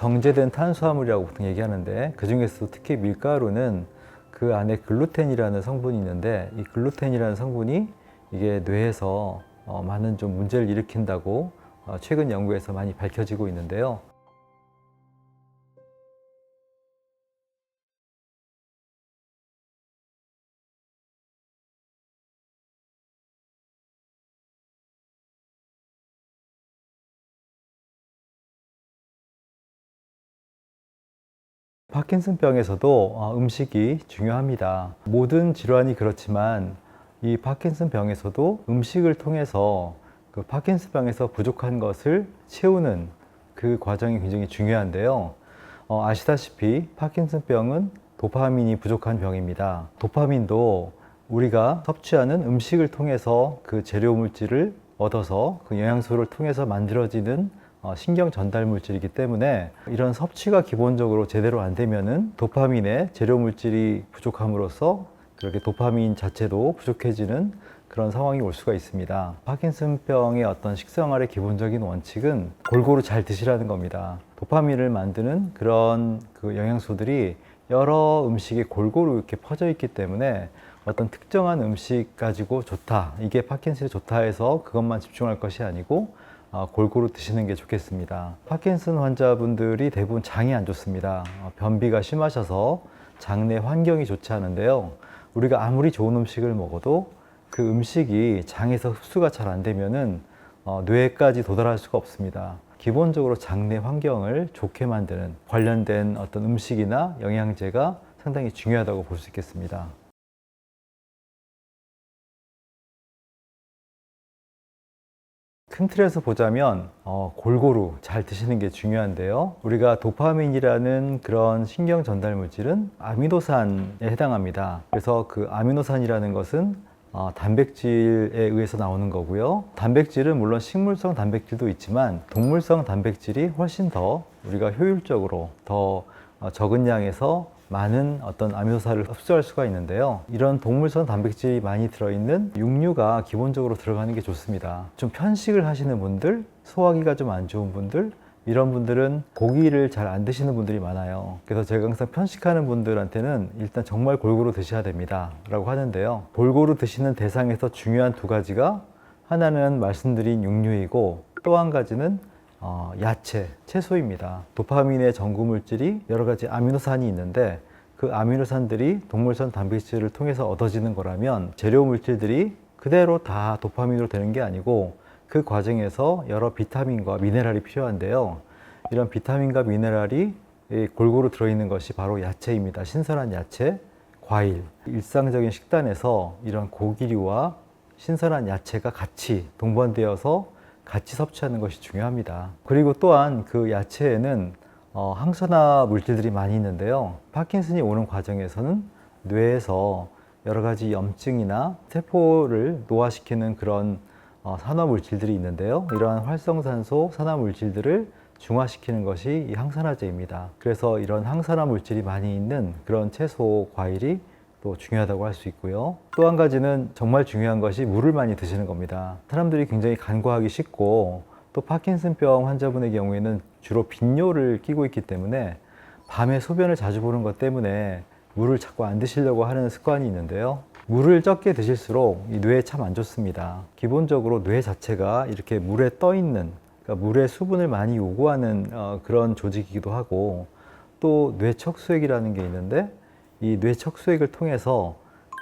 정제된 탄수화물이라고 보통 얘기하는데, 그 중에서도 특히 밀가루는 그 안에 글루텐이라는 성분이 있는데, 이 글루텐이라는 성분이 이게 뇌에서 많은 좀 문제를 일으킨다고 최근 연구에서 많이 밝혀지고 있는데요. 파킨슨병에서도 음식이 중요합니다. 모든 질환이 그렇지만 이 파킨슨병에서도 음식을 통해서 그 파킨슨병에서 부족한 것을 채우는 그 과정이 굉장히 중요한데요. 아시다시피 파킨슨병은 도파민이 부족한 병입니다. 도파민도 우리가 섭취하는 음식을 통해서 그 재료 물질을 얻어서 그 영양소를 통해서 만들어지는 신경 전달 물질이기 때문에, 이런 섭취가 기본적으로 제대로 안 되면은 도파민의 재료 물질이 부족함으로써 그렇게 도파민 자체도 부족해지는 그런 상황이 올 수가 있습니다. 파킨슨병의 어떤 식생활의 기본적인 원칙은 골고루 잘 드시라는 겁니다. 도파민을 만드는 그런 그 영양소들이 여러 음식에 골고루 이렇게 퍼져 있기 때문에 어떤 특정한 음식 가지고 좋다, 이게 파킨슨에 좋다 해서 그것만 집중할 것이 아니고 골고루 드시는 게 좋겠습니다. 파킨슨 환자분들이 대부분 장이 안 좋습니다. 변비가 심하셔서 장내 환경이 좋지 않은데요. 우리가 아무리 좋은 음식을 먹어도 그 음식이 장에서 흡수가 잘 안 되면은 뇌까지 도달할 수가 없습니다. 기본적으로 장내 환경을 좋게 만드는 관련된 어떤 음식이나 영양제가 상당히 중요하다고 볼 수 있겠습니다. 큰 틀에서 보자면 골고루 잘 드시는 게 중요한데요. 우리가 도파민이라는 그런 신경 전달 물질은 아미노산에 해당합니다. 그래서 그 아미노산이라는 것은 단백질에 의해서 나오는 거고요. 단백질은 물론 식물성 단백질도 있지만 동물성 단백질이 훨씬 더 우리가 효율적으로 더 적은 양에서 많은 어떤 아미노산을 흡수할 수가 있는데요. 이런 동물성 단백질이 많이 들어있는 육류가 기본적으로 들어가는 게 좋습니다. 좀 편식을 하시는 분들, 소화기가 좀 안 좋은 분들, 이런 분들은 고기를 잘 안 드시는 분들이 많아요. 그래서 제가 항상 편식하는 분들한테는 일단 정말 골고루 드셔야 됩니다 라고 하는데요. 골고루 드시는 대상에서 중요한 두 가지가, 하나는 말씀드린 육류이고 또 한 가지는 야채, 채소입니다. 도파민의 전구 물질이 여러 가지 아미노산이 있는데, 그 아미노산들이 동물성 단백질을 통해서 얻어지는 거라면 재료 물질들이 그대로 다 도파민으로 되는 게 아니고 그 과정에서 여러 비타민과 미네랄이 필요한데요. 이런 비타민과 미네랄이 골고루 들어있는 것이 바로 야채입니다. 신선한 야채, 과일. 일상적인 식단에서 이런 고기류와 신선한 야채가 같이 동반되어서 같이 섭취하는 것이 중요합니다. 그리고 또한 그 야채에는 항산화 물질들이 많이 있는데요. 파킨슨이 오는 과정에서는 뇌에서 여러 가지 염증이나 세포를 노화시키는 그런 산화 물질들이 있는데요. 이러한 활성산소 산화 물질들을 중화시키는 것이 이 항산화제입니다. 그래서 이런 항산화 물질이 많이 있는 그런 채소, 과일이 또 중요하다고 할 수 있고요. 또 한 가지는 정말 중요한 것이 물을 많이 드시는 겁니다. 사람들이 굉장히 간과하기 쉽고, 또 파킨슨병 환자분의 경우에는 주로 빈뇨를 끼고 있기 때문에 밤에 소변을 자주 보는 것 때문에 물을 자꾸 안 드시려고 하는 습관이 있는데요. 물을 적게 드실수록 이 뇌에 참 안 좋습니다. 기본적으로 뇌 자체가 이렇게 물에 떠 있는, 그러니까 물의 수분을 많이 요구하는 그런 조직이기도 하고, 또 뇌척수액이라는 게 있는데, 이 뇌척수액을 통해서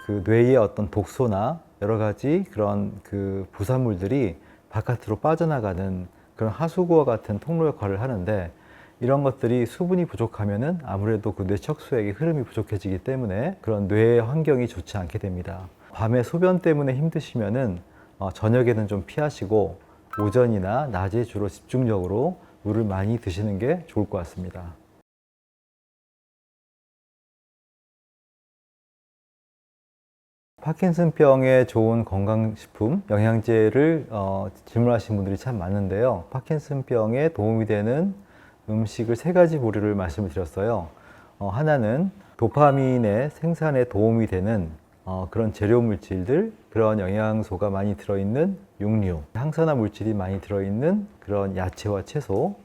그 뇌의 어떤 독소나 여러 가지 그런 그 부산물들이 바깥으로 빠져나가는 그런 하수구와 같은 통로 역할을 하는데, 이런 것들이 수분이 부족하면은 아무래도 그 뇌척수액의 흐름이 부족해지기 때문에 그런 뇌의 환경이 좋지 않게 됩니다. 밤에 소변 때문에 힘드시면은 저녁에는 좀 피하시고 오전이나 낮에 주로 집중적으로 물을 많이 드시는 게 좋을 것 같습니다. 파킨슨병에 좋은 건강식품, 영양제를 질문하신 분들이 참 많은데요. 파킨슨병에 도움이 되는 음식을 세 가지 부류를 말씀을 드렸어요. 하나는 도파민의 생산에 도움이 되는 그런 재료 물질들, 그런 영양소가 많이 들어있는 육류, 항산화 물질이 많이 들어있는 그런 야채와 채소,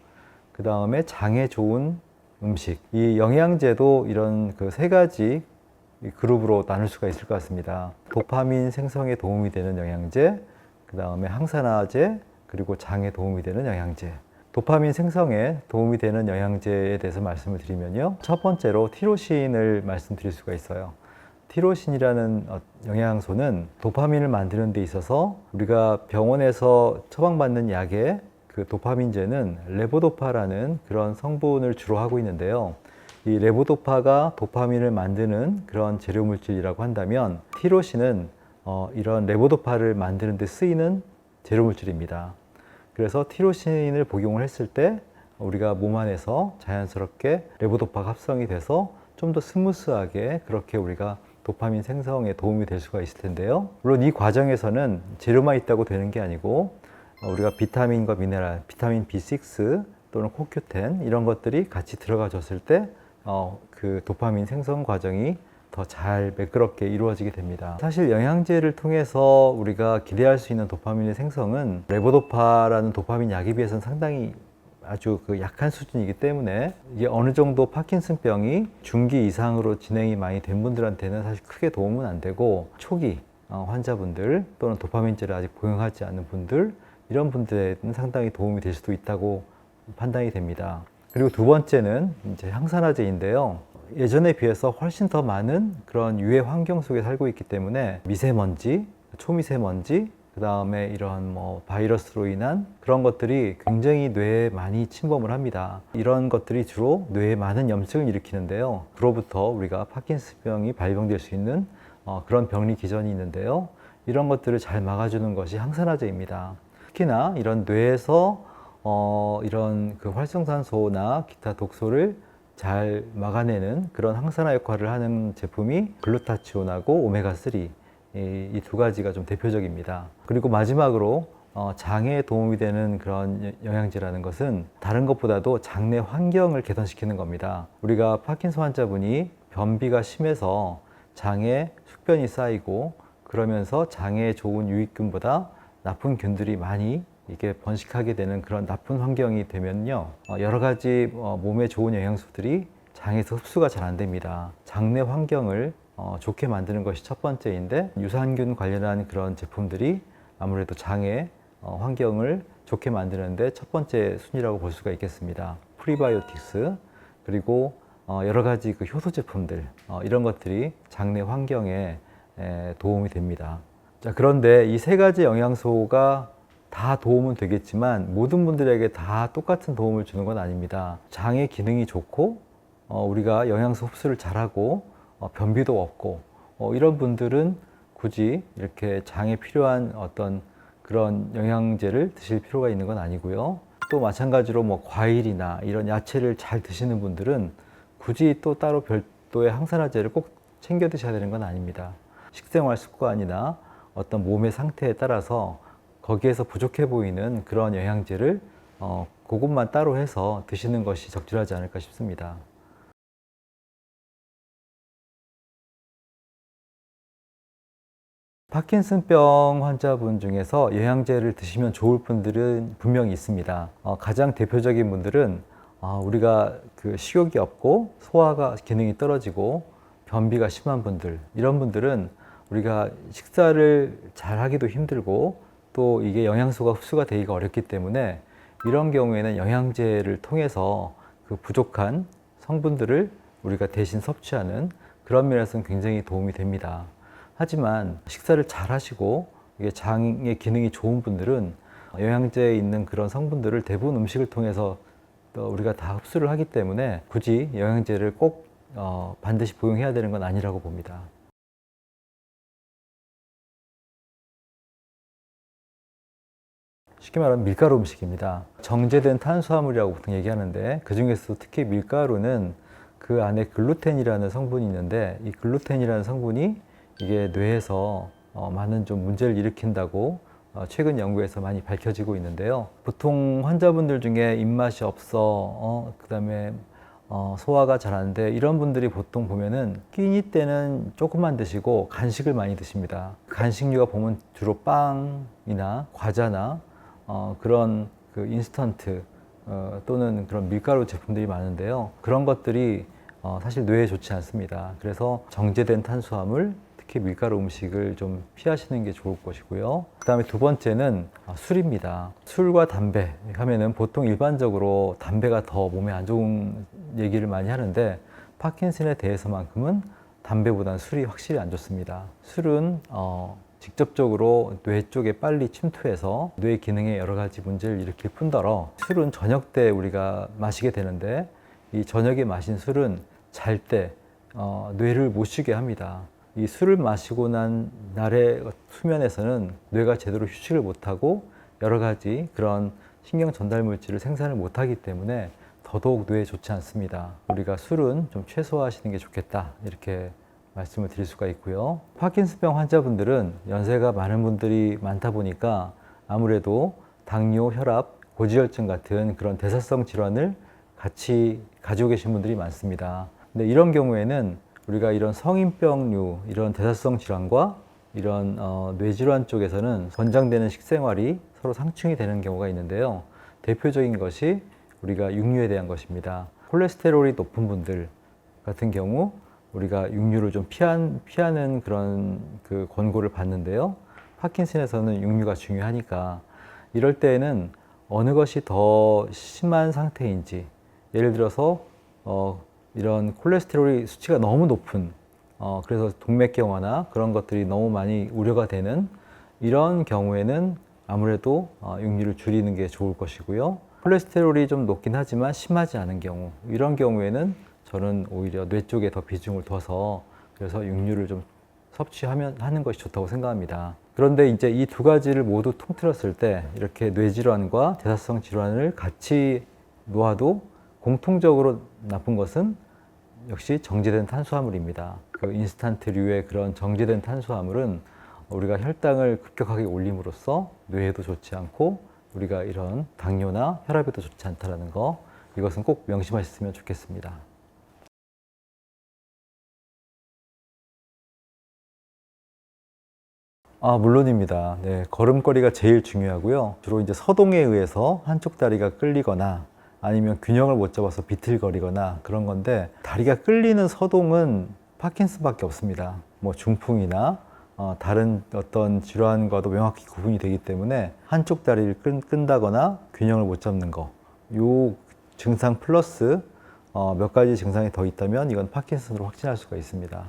그 다음에 장에 좋은 음식. 이 영양제도 이런 그 세 가지 그룹으로 나눌 수가 있을 것 같습니다. 도파민 생성에 도움이 되는 영양제, 그 다음에 항산화제, 그리고 장에 도움이 되는 영양제. 도파민 생성에 도움이 되는 영양제에 대해서 말씀을 드리면요. 첫 번째로 티로신을 말씀드릴 수가 있어요. 티로신이라는 영양소는 도파민을 만드는 데 있어서 우리가 병원에서 처방받는 약에 그 도파민제는 레보도파라는 그런 성분을 주로 하고 있는데요. 이 레보도파가 도파민을 만드는 그런 재료 물질이라고 한다면 티로신은 이런 레보도파를 만드는 데 쓰이는 재료 물질입니다. 그래서 티로신을 복용을 했을 때 우리가 몸 안에서 자연스럽게 레보도파가 합성이 돼서 좀 더 스무스하게 그렇게 우리가 도파민 생성에 도움이 될 수가 있을 텐데요. 물론 이 과정에서는 재료만 있다고 되는 게 아니고 우리가 비타민과 미네랄, 비타민 B6 또는 코큐텐 이런 것들이 같이 들어가 줬을 때 그 도파민 생성 과정이 더 잘 매끄럽게 이루어지게 됩니다. 사실 영양제를 통해서 우리가 기대할 수 있는 도파민의 생성은 레보도파라는 도파민 약에 비해서는 상당히 아주 그 약한 수준이기 때문에 이게 어느 정도 파킨슨병이 중기 이상으로 진행이 많이 된 분들한테는 사실 크게 도움은 안 되고 초기 환자분들 또는 도파민제를 아직 복용하지 않는 분들 이런 분들에는 상당히 도움이 될 수도 있다고 판단이 됩니다. 그리고 두 번째는 이제 항산화제인데요. 예전에 비해서 훨씬 더 많은 그런 유해 환경 속에 살고 있기 때문에 미세먼지, 초미세먼지, 그 다음에 이런 바이러스로 인한 그런 것들이 굉장히 뇌에 많이 침범을 합니다. 이런 것들이 주로 뇌에 많은 염증을 일으키는데요. 그로부터 우리가 파킨슨병이 발병될 수 있는 그런 병리 기전이 있는데요. 이런 것들을 잘 막아주는 것이 항산화제입니다. 특히나 이런 뇌에서 이런 그 활성산소나 기타 독소를 잘 막아내는 그런 항산화 역할을 하는 제품이 글루타치온하고 오메가3 이 두 가지가 좀 대표적입니다. 그리고 마지막으로 장에 도움이 되는 그런 영양제라는 것은 다른 것보다도 장내 환경을 개선시키는 겁니다. 우리가 파킨슨 환자분이 변비가 심해서 장에 숙변이 쌓이고 그러면서 장에 좋은 유익균보다 나쁜 균들이 많이 이게 번식하게 되는 그런 나쁜 환경이 되면요, 여러 가지 몸에 좋은 영양소들이 장에서 흡수가 잘 안 됩니다. 장내 환경을 좋게 만드는 것이 첫 번째인데 유산균 관련한 그런 제품들이 아무래도 장의 환경을 좋게 만드는데 첫 번째 순위라고 볼 수가 있겠습니다. 프리바이오틱스 그리고 여러 가지 그 효소 제품들 이런 것들이 장내 환경에 도움이 됩니다. 자, 그런데 이 세 가지 영양소가 다 도움은 되겠지만 모든 분들에게 다 똑같은 도움을 주는 건 아닙니다. 장의 기능이 좋고 우리가 영양소 흡수를 잘하고 변비도 없고 이런 분들은 굳이 이렇게 장에 필요한 어떤 그런 영양제를 드실 필요가 있는 건 아니고요. 또 마찬가지로 과일이나 이런 야채를 잘 드시는 분들은 굳이 또 따로 별도의 항산화제를 꼭 챙겨 드셔야 되는 건 아닙니다. 식생활 습관이나 어떤 몸의 상태에 따라서 거기에서 부족해 보이는 그런 영양제를 그것만 따로 해서 드시는 것이 적절하지 않을까 싶습니다. 파킨슨병 환자분 중에서 영양제를 드시면 좋을 분들은 분명히 있습니다. 가장 대표적인 분들은 우리가 그 식욕이 없고 소화가 기능이 떨어지고 변비가 심한 분들, 이런 분들은 우리가 식사를 잘 하기도 힘들고 또 이게 영양소가 흡수가 되기가 어렵기 때문에 이런 경우에는 영양제를 통해서 그 부족한 성분들을 우리가 대신 섭취하는 그런 면에서는 굉장히 도움이 됩니다. 하지만 식사를 잘 하시고 이게 장의 기능이 좋은 분들은 영양제에 있는 그런 성분들을 대부분 음식을 통해서 우리가 다 흡수를 하기 때문에 굳이 영양제를 꼭 반드시 복용해야 되는 건 아니라고 봅니다. 쉽게 말하면 밀가루 음식입니다. 정제된 탄수화물이라고 보통 얘기하는데 그 중에서도 특히 밀가루는 그 안에 글루텐이라는 성분이 있는데 이 글루텐이라는 성분이 이게 뇌에서 많은 좀 문제를 일으킨다고 최근 연구에서 많이 밝혀지고 있는데요. 보통 환자분들 중에 입맛이 없어, 그다음에 소화가 잘 안 돼, 이런 분들이 보통 보면은 끼니 때는 조금만 드시고 간식을 많이 드십니다. 간식류가 보면 주로 빵이나 과자나 그런 그 인스턴트 또는 그런 밀가루 제품들이 많은데요. 그런 것들이 사실 뇌에 좋지 않습니다. 그래서 정제된 탄수화물, 특히 밀가루 음식을 좀 피하시는 게 좋을 것이고요. 그 다음에 두 번째는 술입니다. 술과 담배 하면은 보통 일반적으로 담배가 더 몸에 안 좋은 얘기를 많이 하는데 파킨슨에 대해서만큼은 담배보다는 술이 확실히 안 좋습니다. 술은 직접적으로 뇌 쪽에 빨리 침투해서 뇌 기능에 여러 가지 문제를 일으킬 뿐더러 술은 저녁 때 우리가 마시게 되는데 이 저녁에 마신 술은 잘 때 뇌를 못 쉬게 합니다. 이 술을 마시고 난 날의 수면에서는 뇌가 제대로 휴식을 못하고 여러 가지 그런 신경 전달 물질을 생산을 못하기 때문에 더더욱 뇌에 좋지 않습니다. 우리가 술은 좀 최소화하시는 게 좋겠다 이렇게 말씀을 드릴 수가 있고요. 파킨슨병 환자분들은 연세가 많은 분들이 많다 보니까 아무래도 당뇨, 혈압, 고지혈증 같은 그런 대사성 질환을 같이 가지고 계신 분들이 많습니다. 근데 이런 경우에는 우리가 이런 성인병류, 이런 대사성 질환과 이런 뇌질환 쪽에서는 권장되는 식생활이 서로 상충이 되는 경우가 있는데요. 대표적인 것이 우리가 육류에 대한 것입니다. 콜레스테롤이 높은 분들 같은 경우 우리가 육류를 좀 피하는 그런 그 권고를 받는데요. 파킨슨에서는 육류가 중요하니까 이럴 때에는 어느 것이 더 심한 상태인지, 예를 들어서 이런 콜레스테롤이 수치가 너무 높은 그래서 동맥경화나 그런 것들이 너무 많이 우려가 되는 이런 경우에는 아무래도 육류를 줄이는 게 좋을 것이고요. 콜레스테롤이 좀 높긴 하지만 심하지 않은 경우, 이런 경우에는 저는 오히려 뇌 쪽에 더 비중을 둬서 그래서 육류를 좀 하는 것이 좋다고 생각합니다. 그런데 이제 이 두 가지를 모두 통틀었을 때 이렇게 뇌질환과 대사성 질환을 같이 놓아도 공통적으로 나쁜 것은 역시 정제된 탄수화물입니다. 그 인스턴트류의 그런 정제된 탄수화물은 우리가 혈당을 급격하게 올림으로써 뇌에도 좋지 않고 우리가 이런 당뇨나 혈압에도 좋지 않다는 거, 이것은 꼭 명심하셨으면 좋겠습니다. 물론입니다. 네, 걸음걸이가 제일 중요하고요. 주로 이제 서동에 의해서 한쪽 다리가 끌리거나 아니면 균형을 못 잡아서 비틀거리거나 그런 건데, 다리가 끌리는 서동은 파킨슨밖에 없습니다. 뭐 중풍이나 다른 어떤 질환과도 명확히 구분이 되기 때문에 한쪽 다리를 끈다거나 균형을 못 잡는 거, 요 증상 플러스 몇 가지 증상이 더 있다면 이건 파킨슨으로 확진할 수가 있습니다.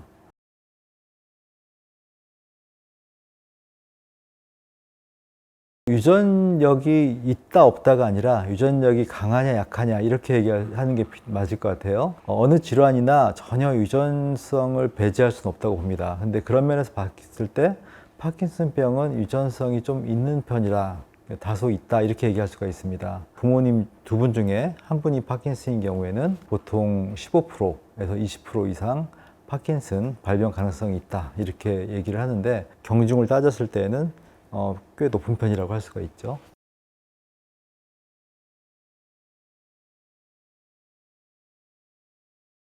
유전력이 있다 없다가 아니라 유전력이 강하냐 약하냐 이렇게 얘기하는 게 맞을 것 같아요. 어느 질환이나 전혀 유전성을 배제할 수는 없다고 봅니다. 근데 그런 면에서 봤을 때 파킨슨병은 유전성이 좀 있는 편이라, 다소 있다 이렇게 얘기할 수가 있습니다. 부모님 두 분 중에 한 분이 파킨슨인 경우에는 보통 15%에서 20% 이상 파킨슨 발병 가능성이 있다 이렇게 얘기를 하는데, 경중을 따졌을 때에는 꽤 높은 편이라고 할 수가 있죠.